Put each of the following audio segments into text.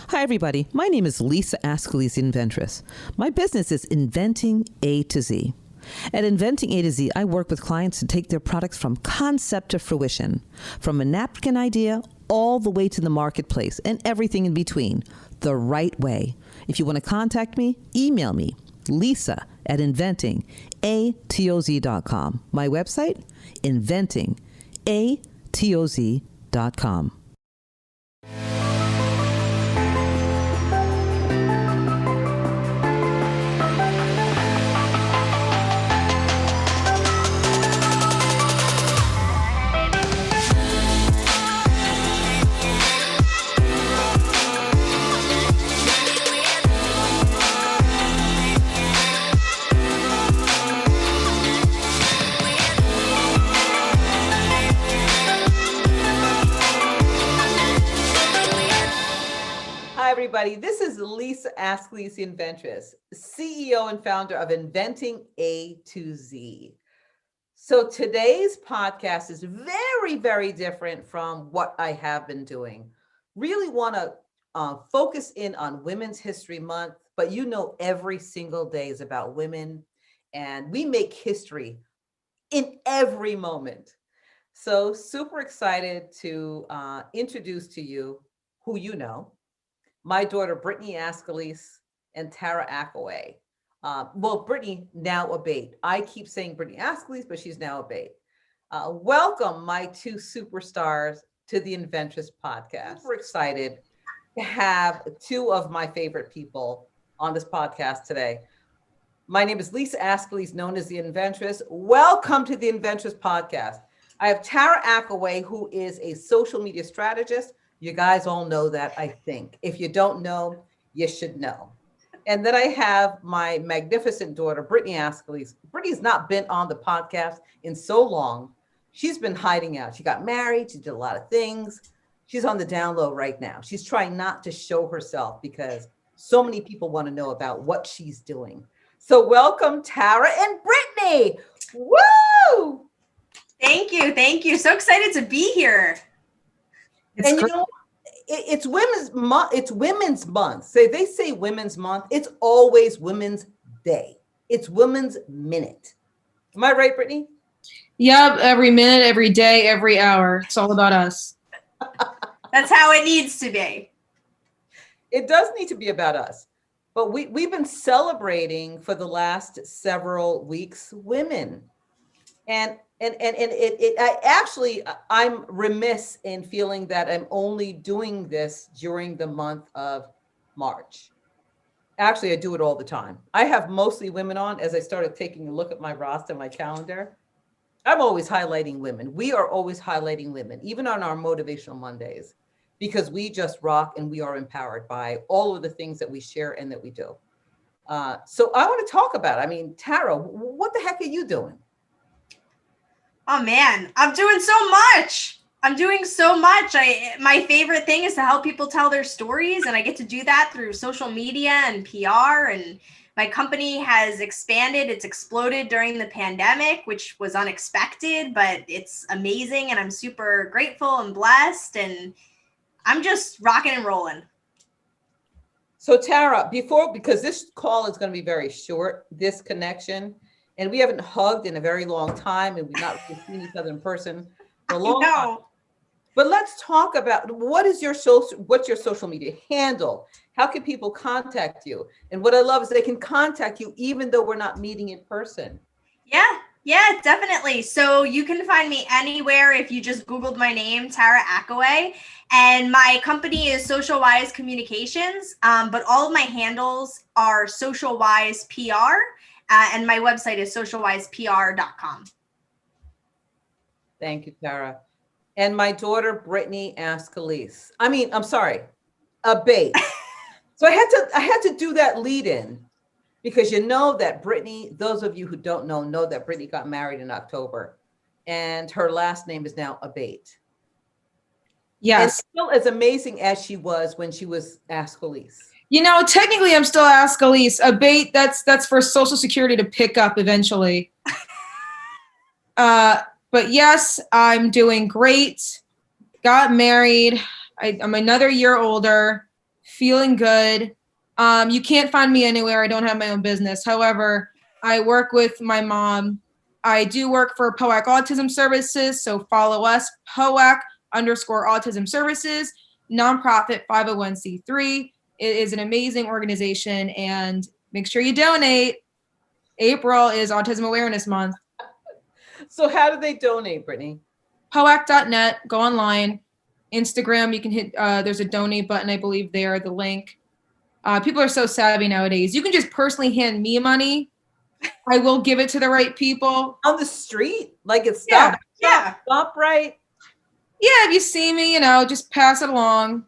Hi, everybody. My name is Lisa Ascolese, Inventress. My business is Inventing A to Z. At Inventing A to Z, I work with clients to take their products from concept to fruition, from a napkin idea all the way to the marketplace and everything in between, the right way. If you want to contact me, email me, lisa@inventingatoz.com. My website, inventingatoz.com. Hi, everybody. This is Lisa Ascolese, Inventress, CEO and founder of Inventing A to Z. So today's podcast is very, very different from what I have been doing. Really want to focus in on Women's History Month, but you know every single day is about women, and we make history in every moment. So super excited to introduce to you who you know. My daughter, Brittany Ascolese, and Tara Ackaway. Brittany now Abbate. I keep saying Brittany Ascolese, but she's now Abbate. Welcome, my two superstars, to the Inventress Podcast. Super excited to have two of my favorite people on this podcast today. My name is Lisa Ascolese, known as the Inventress. Welcome to the Inventress Podcast. I have Tara Ackaway, who is a social media strategist. You guys all know that, I think. If you don't know, you should know. And then I have my magnificent daughter, Brittany Ascolese. Brittany's not been on the podcast in so long. She's been hiding out. She got married. She did a lot of things. She's on the down low right now. She's trying not to show herself because so many people want to know about what she's doing. So welcome, Tara and Brittany. Woo! Thank you. Thank you. So excited to be here. And you know, it's Women's Month. It's Women's Month. They say Women's Month. It's always Women's Day. It's Women's Minute. Am I right, Brittany? Yep. Every minute, every day, every hour. It's all about us. That's how it needs to be. It does need to be about us. But we've been celebrating for the last several weeks women. I'm remiss in feeling that I'm only doing this during the month of March. Actually, I do it all the time. I have mostly women on. As I started taking a look at my roster, my calendar, I'm always highlighting women. We are always highlighting women, even on our Motivational Mondays, because we just rock and we are empowered by all of the things that we share and that we do. So I want to talk about it. I mean, Tara, what the heck are you doing? Oh man, I'm doing so much. My favorite thing is to help people tell their stories, and I get to do that through social media and PR. And my company has expanded. It's exploded during the pandemic, which was unexpected, but it's amazing. And I'm super grateful and blessed. And I'm just rocking and rolling. So Tara, because this call is going to be very short, this connection, and we haven't hugged in a very long time, and we've not really seen each other in person for a long time. But let's talk about what's your social media handle? How can people contact you? And what I love is they can contact you even though we're not meeting in person. Yeah, definitely. So you can find me anywhere if you just Googled my name, Tara Ackaway. And my company is Social Wise Communications, but all of my handles are Social Wise PR. And my website is socialwisepr.com. Thank you, Tara. And my daughter, Brittany Ascolese. Abbate. So I had to do that lead in because you know that Brittany, those of you who don't know that Brittany got married in October and her last name is now Abbate. Yes. And still as amazing as she was when she was Ascolese. You know, technically I'm still Ascolese. Abbate, that's for Social Security to pick up eventually. But yes, I'm doing great. Got married. I'm another year older. feeling good. You can't find me anywhere. I don't have my own business. However, I work with my mom. I do work for POAC Autism Services. So follow us, POAC_Autism Services, nonprofit 501c3. It is an amazing organization, and make sure you donate. April is Autism Awareness Month. So how do they donate, Brittany? POAC.net, go online. Instagram, you can hit, there's a donate button, I believe there, the link. People are so savvy nowadays. You can just personally hand me money. I will give it to the right people. On the street? Like it's stop right? Yeah, if you see me, just pass it along.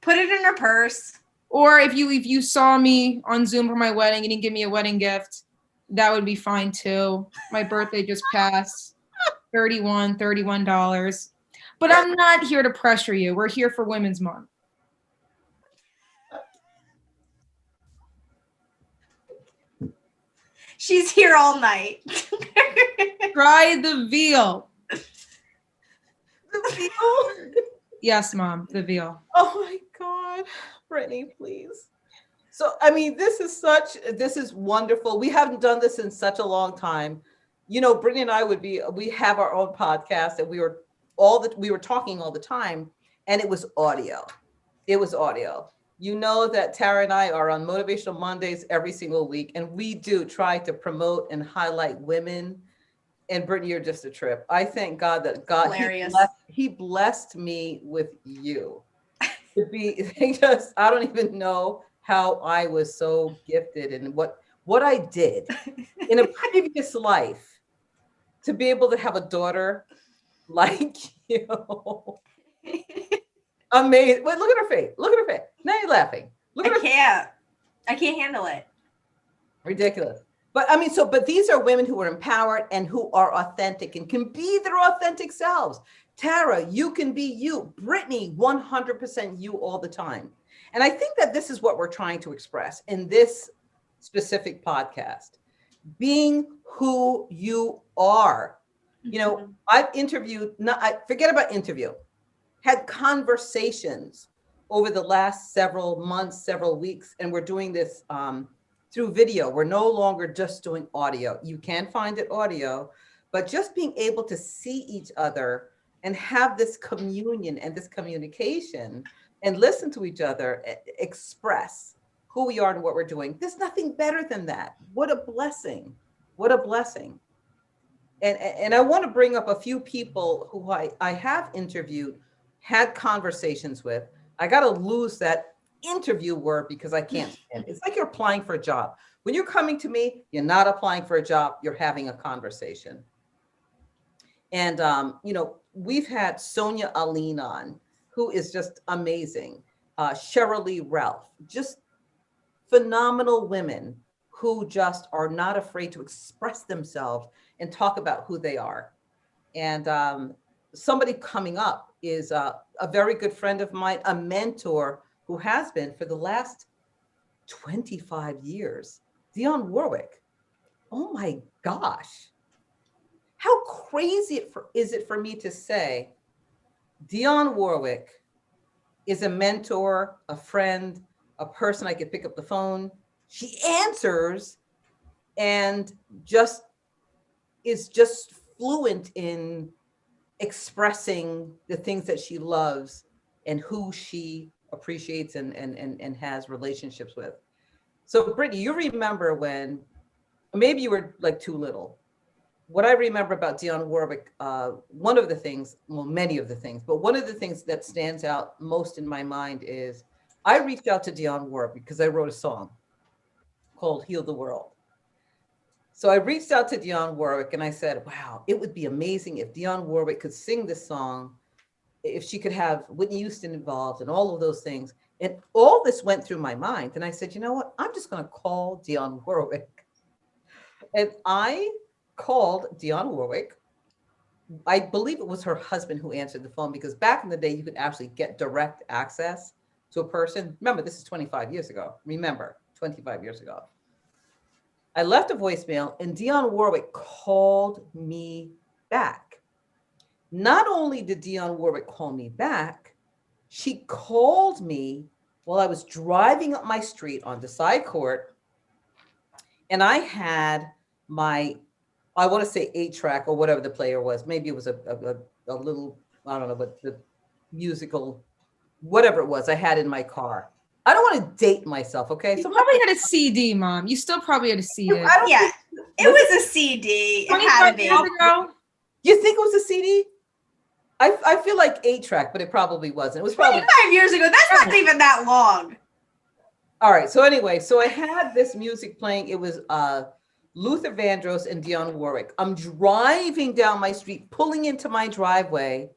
Put it in her purse. Or if you saw me on Zoom for my wedding and didn't give me a wedding gift, that would be fine too. My birthday just passed. $31. But I'm not here to pressure you. We're here for Women's Month. She's here all night. Try the veal. The veal? Yes, Mom, the veal. Oh my God, Brittany, please. So, I mean, this is wonderful. We haven't done this in such a long time. Brittany and I we have our own podcast, and we were talking all the time, and it was audio. It was audio. You know that Tara and I are on Motivational Mondays every single week, and we do try to promote and highlight women. And Brittany, you're just a trip. I thank God that he blessed me with you. To be I don't even know how I was so gifted and what I did in a previous life to be able to have a daughter like you. Amazing. Wait, look at her face. Look at her face. Now you're laughing. I can't handle it. Ridiculous. But I mean, but these are women who are empowered and who are authentic and can be their authentic selves. Tara, you can be you. Brittany, 100% you all the time. And I think that this is what we're trying to express in this specific podcast. Being who you are. I've interviewed, forget about interview, had conversations over the last several months, several weeks, and we're doing this through video. We're no longer just doing audio. You can find it audio, but just being able to see each other and have this communion and this communication and listen to each other, express who we are and what we're doing. There's nothing better than that. What a blessing. What a blessing. And I want to bring up a few people who I have interviewed, had conversations with. I got to lose that interview word because I can't stand it. It's like you're applying for a job. When you're coming to me, you're not applying for a job, you're having a conversation. And, we've had Sonia Aline on, who is just amazing. Cheryl Lee Ralph, just phenomenal women who just are not afraid to express themselves and talk about who they are. And somebody coming up is a very good friend of mine, a mentor who has been for the last 25 years, Dionne Warwick. Oh my gosh. How crazy is it for me to say Dionne Warwick is a mentor, a friend, a person I could pick up the phone. She answers and is just fluent in expressing the things that she loves and who she appreciates and has relationships with. So Brittany, you remember when, maybe you were like too little. What I remember about Dionne Warwick, one of the things, well, many of the things, but one of the things that stands out most in my mind is I reached out to Dionne Warwick because I wrote a song called Heal the World. So I reached out to Dionne Warwick and I said, wow, it would be amazing if Dionne Warwick could sing this song, if she could have Whitney Houston involved and all of those things. And all this went through my mind. And I said, you know what? I'm just going to call Dionne Warwick. And I called Dionne Warwick. I believe it was her husband who answered the phone, because back in the day, you could actually get direct access to a person. Remember, this is 25 years ago. Remember, 25 years ago. I left a voicemail and Dionne Warwick called me back. Not only did Dionne Warwick call me back, she called me Well, I was driving up my street on the side court, and I had my, I want to say 8-track or whatever the player was. Maybe it was a little, I don't know, but the musical, whatever it was, I had in my car. I don't want to date myself, okay? You So probably had a CD, Mom. You still probably had a CD. I don't Yeah, think, it was a CD. It had to 25 be. years ago? you think it was a CD? I feel like 8-track, but it probably wasn't. It was probably 25 years ago. That's not even that long. all right. So anyway, so I had this music playing. It was Luther Vandross and Dionne Warwick. I'm driving down my street, pulling into my driveway,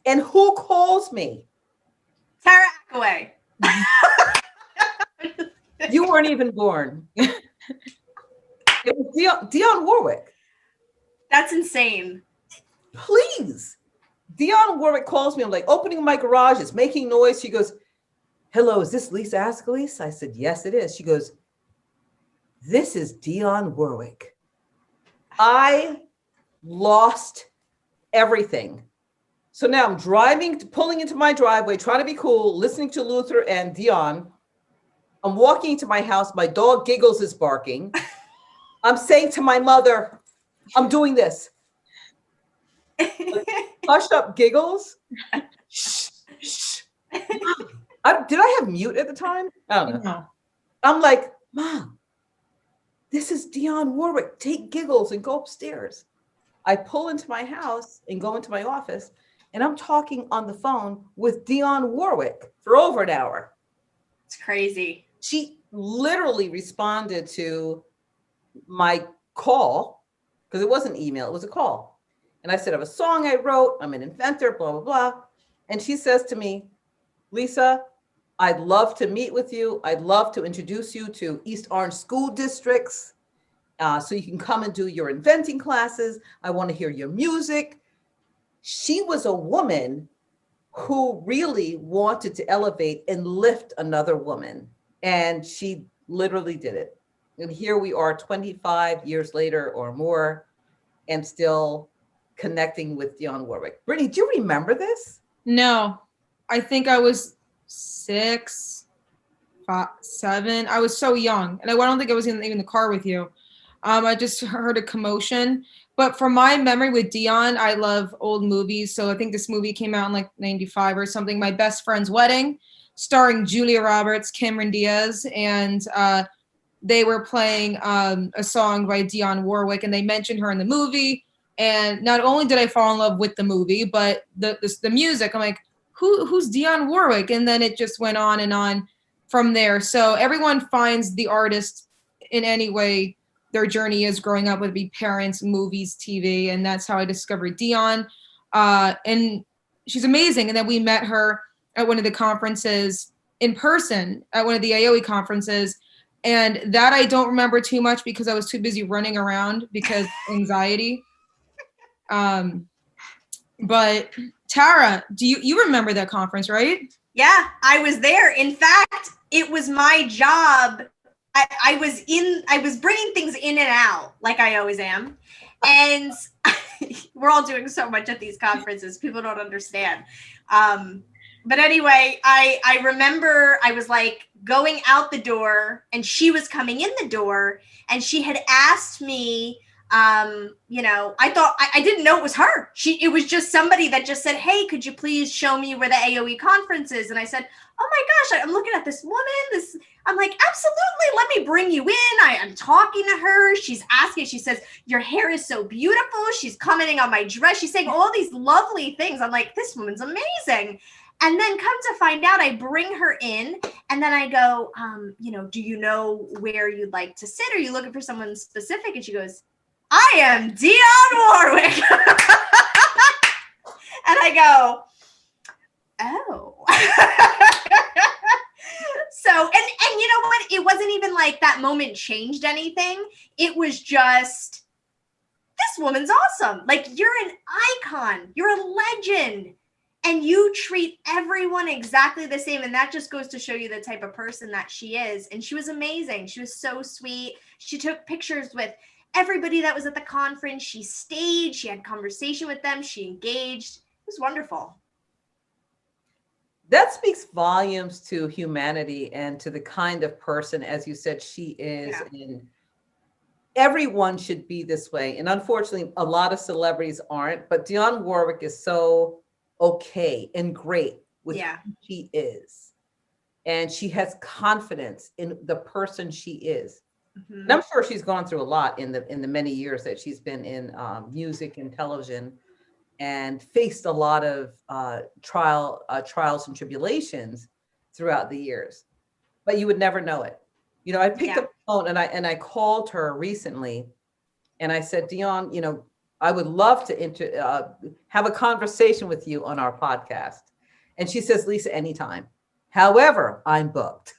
and who calls me? Tara Ackaway. You weren't even born. It was Dionne Warwick. That's insane. Please. Dionne Warwick calls me. I'm like opening my garage. It's making noise. She goes, "Hello, is this Lisa Ascolese?" I said, "Yes, it is." She goes, "This is Dionne Warwick." I lost everything. So now I'm pulling into my driveway, trying to be cool, listening to Luther and Dionne. I'm walking into my house. My dog Giggles is barking. I'm saying to my mother, I'm doing this. Hush up, Giggles. Shh, shh. Did I have mute at the time? I don't know. No. I'm like, Mom, this is Dionne Warwick. Take Giggles and go upstairs. I pull into my house and go into my office, and I'm talking on the phone with Dionne Warwick for over an hour. It's crazy. She literally responded to my call, because it wasn't email, it was a call. And I said, I have a song I wrote, I'm an inventor, blah, blah, blah. And she says to me, "Lisa, I'd love to meet with you. I'd love to introduce you to East Orange school districts so you can come and do your inventing classes. I want to hear your music." She was a woman who really wanted to elevate and lift another woman. And she literally did it. And here we are 25 years later or more, and still connecting with Dionne Warwick. Brittany, do you remember this? No, I think I was 6, 5, 7. I was so young, and I don't think I was even in the car with you. I just heard a commotion. But from my memory with Dionne, I love old movies. So I think this movie came out in like 95 or something. My Best Friend's Wedding, starring Julia Roberts, Cameron Diaz, and they were playing a song by Dionne Warwick, and they mentioned her in the movie. And not only did I fall in love with the movie, but the music. I'm like, who's Dionne Warwick? And then it just went on and on from there. So everyone finds the artist in any way their journey is growing up, would be parents, movies, TV, and that's how I discovered Dionne. And she's amazing. And then we met her at one of the conferences in person, at one of the Ackaway conferences. And that I don't remember too much because I was too busy running around because anxiety. But Tara, do you remember that conference, right? Yeah, I was there. In fact, it was my job. I was bringing things in and out like I always am. And we're all doing so much at these conferences. People don't understand. But anyway, I remember I was like going out the door and she was coming in the door and she had asked me, I thought I didn't know it was her. It was just somebody that just said, "Hey, could you please show me where the Ackaway conference is?" And I said, "Oh my gosh, I'm looking at this woman. I'm like, absolutely, let me bring you in." I'm talking to her. She's asking, she says, "Your hair is so beautiful." She's commenting on my dress. She's saying all these lovely things. I'm like, this woman's amazing. And then come to find out, I bring her in and then I go, do you know where you'd like to sit? Are you looking for someone specific? And she goes, "I am Dionne Warwick." And I go, "Oh." So, and you know what? It wasn't even like that moment changed anything. It was just, this woman's awesome. Like, you're an icon. You're a legend. And you treat everyone exactly the same. And that just goes to show you the type of person that she is. And she was amazing. She was so sweet. She took pictures with everybody that was at the conference. She stayed. She had conversation with them. She engaged. It was wonderful. that speaks volumes to humanity and to the kind of person, as you said, she is. Yeah. And everyone should be this way. And unfortunately, a lot of celebrities aren't, but Dionne Warwick is so okay and great with who she is. And she has confidence in the person she is. Mm-hmm. And I'm sure she's gone through a lot in the many years that she's been in music and television, and faced a lot of trials and tribulations throughout the years. But you would never know it. You know, I picked up the phone and I called her recently, and I said, Dionne, you know, I would love to have a conversation with you on our podcast. And she says, Lisa, anytime. However, I'm booked.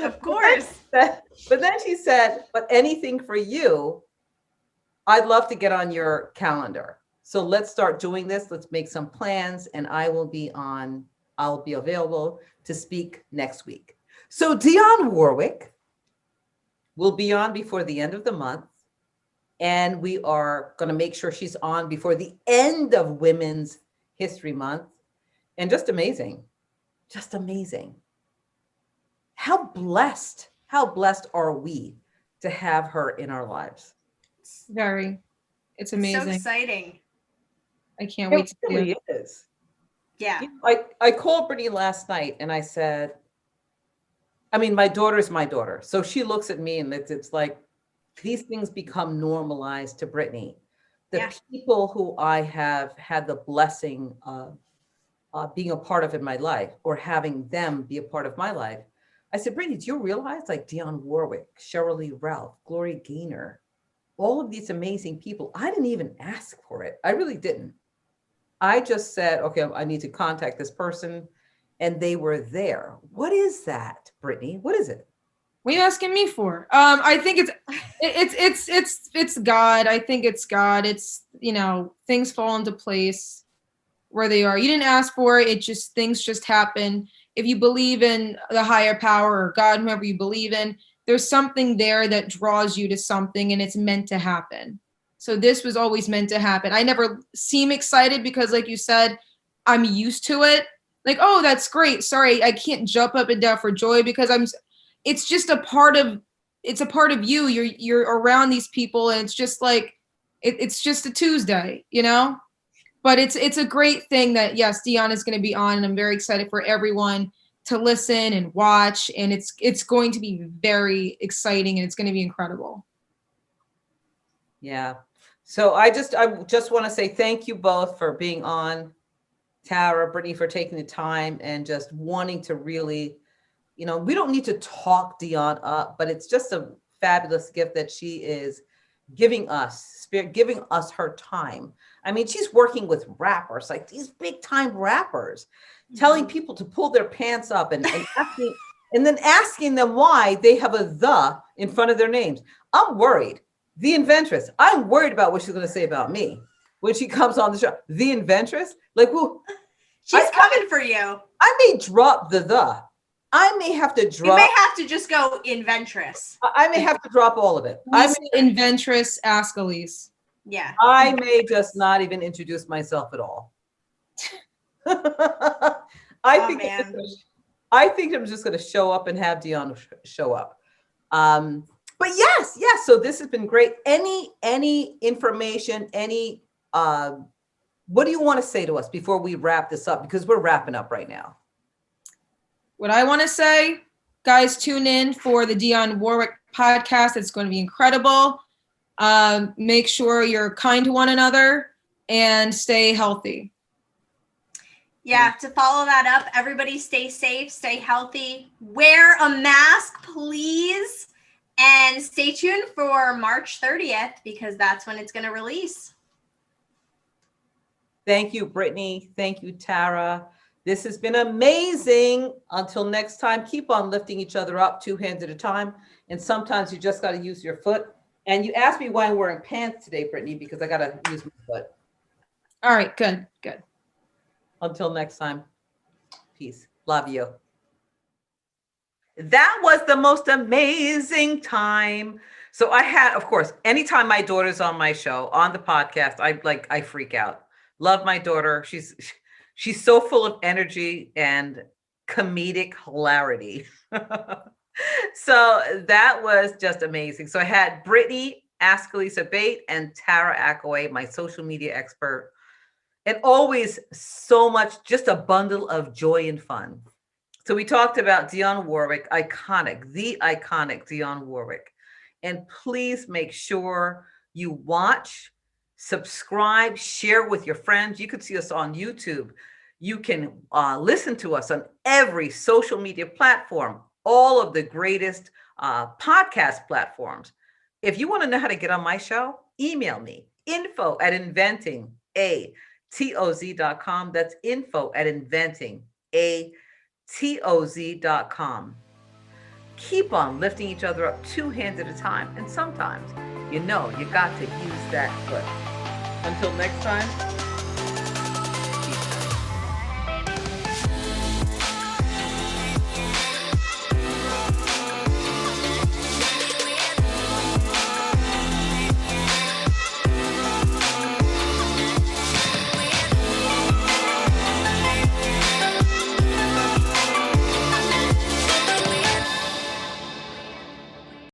Of course. But then she said, but anything for you, I'd love to get on your calendar. So let's start doing this. Let's make some plans, and I'll be available to speak next week. So Dionne Warwick will be on before the end of the month. And we are going to make sure she's on before the end of Women's History Month. And just amazing. Just amazing. How blessed are we to have her in our lives? Very. It's amazing. So exciting. I can't wait to see it. It really is. Yeah. You know, I called Brittany last night and I said, I mean, my daughter's my daughter. So she looks at me and it's like, these things become normalized to Brittany. The people who I have had the blessing of being a part of in my life, or having them be a part of my life. I said, Brittany, do you realize like Dionne Warwick, Sheryl Lee Ralph, Gloria Gaynor, all of these amazing people, I didn't even ask for it. I really didn't. I just said, okay, I need to contact this person, and they were there. What is that, Brittany? What is it? What are you asking me for? I think it's God. I think it's God. It's, you know, things fall into place where they are. You didn't ask for it. Things just happen. If you believe in the higher power or God, whoever you believe in, there's something there that draws you to something, and it's meant to happen. So this was always meant to happen. I never seem excited because, like you said, I'm used to it. Like, oh, that's great. Sorry, I can't jump up and down for joy because it's just a part of you. You're around these people, and it's just like, it's just a Tuesday, you know? But it's a great thing that, yes, Dionne is going to be on, and I'm very excited for everyone to listen and watch, and it's going to be very exciting, and it's going to be incredible. Yeah. So I just want to say thank you both for being on. Tara, Brittany, for taking the time and just wanting to really, you know, we don't need to talk Dionne up, but it's just a fabulous gift that she is giving us her time. I mean, she's working with rappers, like these big time rappers, telling people to pull their pants up and then asking them why they have a "the" in front of their names. I'm worried. The Inventress. I'm worried about what she's going to say about me when she comes on the show. The Inventress? Like, well, she's coming for you. I may drop the. I may have to drop. You may have to just go Inventress. I may have to drop all of it. Inventress Ascolese. Yeah. I may just not even introduce myself at all. I think I'm just going to show up and have Dionne show up. But yes. So this has been great. Any information, what do you want to say to us before we wrap this up? Because we're wrapping up right now. What I want to say, guys, tune in for the Dionne Warwick podcast. It's going to be incredible. Make sure you're kind to one another and stay healthy. Yeah, to follow that up, everybody stay safe, stay healthy, wear a mask, please, and stay tuned for March 30th because that's when it's going to release. Thank you, Brittany. Thank you, Tara. This has been amazing. Until next time, keep on lifting each other up 2 hands at a time. And sometimes you just got to use your foot. And you asked me why I'm wearing pants today, Brittany, because I got to use my foot. All right, good. Until next time, peace. Love you. That was the most amazing time. So I had, of course, anytime my daughter's on my show, on the podcast, I freak out. Love my daughter. She's so full of energy and comedic hilarity. So that was just amazing. So I had Brittany Ascolese Abbate and Tara Ackaway, my social media expert, and always so much, just a bundle of joy and fun. So we talked about Dionne Warwick, the iconic Dionne Warwick. And please make sure you watch, subscribe, share with your friends. You can see us on YouTube. You can listen to us on every social media platform, all of the greatest podcast platforms. If you want to know how to get on my show, email me, info@inventingatoz.com. That's info@inventingatoz.com. Keep on lifting each other up 2 hands at a time. And sometimes, you got to use that foot. Until next time,